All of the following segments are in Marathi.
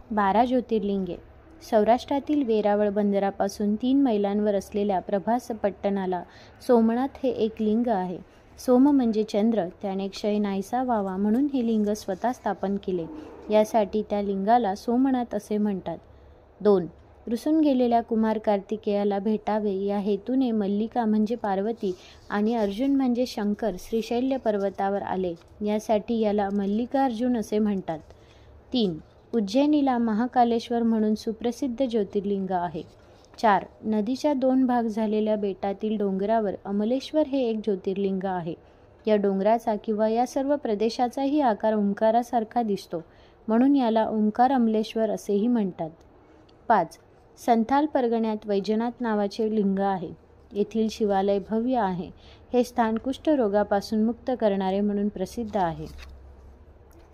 12 ज्योतिर्लिंगे. सौराष्ट्रातील वेरावळ बंदरापासून 3 मैलांवर असलेल्या प्रभास पट्टणाला सोमनाथ हे एक लिंग आहे. सोम म्हणजे चंद्र, त्याने क्षय नाहीसा व्हावा म्हणून हे लिंग स्वतः स्थापन केले. यासाठी त्या लिंगाला सोमनाथ असे म्हणतात. 2. रुसून गेलेल्या कुमार कार्तिकेयाला भेटावे या हेतूने मल्लिका म्हणजे पार्वती आणि अर्जुन म्हणजे शंकर श्रीशैल्य पर्वतावर आले. यासाठी याला मल्लिकार्जुन असे म्हणतात. 3. उज्जैनीला महाकालेश्वर म्हणून सुप्रसिद्ध ज्योतिर्लिंग आहे. 4. नदीच्या 2 भाग झालेल्या बेटातील डोंगरावर अमलेश्वर हे एक ज्योतिर्लिंग आहे. या डोंगराचा किंवा या सर्व प्रदेशाचाही आकार ओंकारासारखा दिसतो, म्हणून याला ओंकार अमलेश्वर असेही म्हणतात. 5. संथाल परगण्यात वैजनाथ नावाचे लिंग आहे. येथील शिवालय भव्य आहे. हे स्थान कुष्ठरोगापासून मुक्त करणारे म्हणून प्रसिद्ध आहे.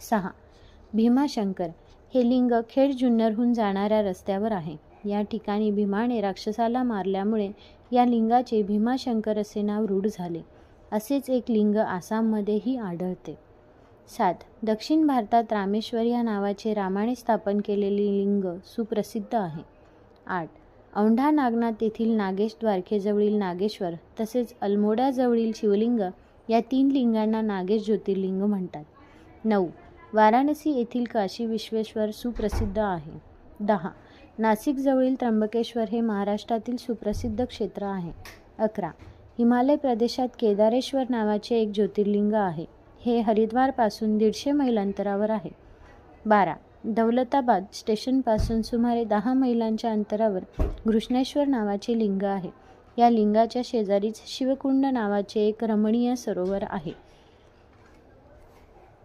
6. भीमाशंकर हे लिंग खेड जुन्नरहून जाणाऱ्या रस्त्यावर आहे. या ठिकाणी भीमाने राक्षसाला मारल्यामुळे या लिंगाचे भीमाशंकर असे नाव रूढ झाले. असेच एक लिंग आसाममध्येही आढळते. 7. दक्षिण भारतात रामेश्वर या नावाचे रामाने स्थापन केलेले लिंग सुप्रसिद्ध आहे. 8. औंढा नागनाथ येथील नागेश द्वारकेजवळील नागेश्वर तसेच अल्मोडाजवळील शिवलिंग या 3 लिंगांना नागेश ज्योतिर्लिंग म्हणतात. 9. वाराणसी येथील काशी विश्वेश्वर सुप्रसिद्ध आहे. 10. नाशिकजवळील त्र्यंबकेश्वर हे महाराष्ट्रातील सुप्रसिद्ध क्षेत्र आहे. 11. हिमालय प्रदेशात केदारेश्वर नावाचे एक ज्योतिर्लिंग आहे. हे हरिद्वारपासून 150 मैल अंतरावर आहे. 12. दौलताबाद स्टेशनपासून सुमारे 10 मैलांच्या अंतरावर घृष्णेश्वर नावाचे लिंग आहे. या लिंगाच्या शेजारीच शिवकुंड नावाचे एक रमणीय सरोवर आहे.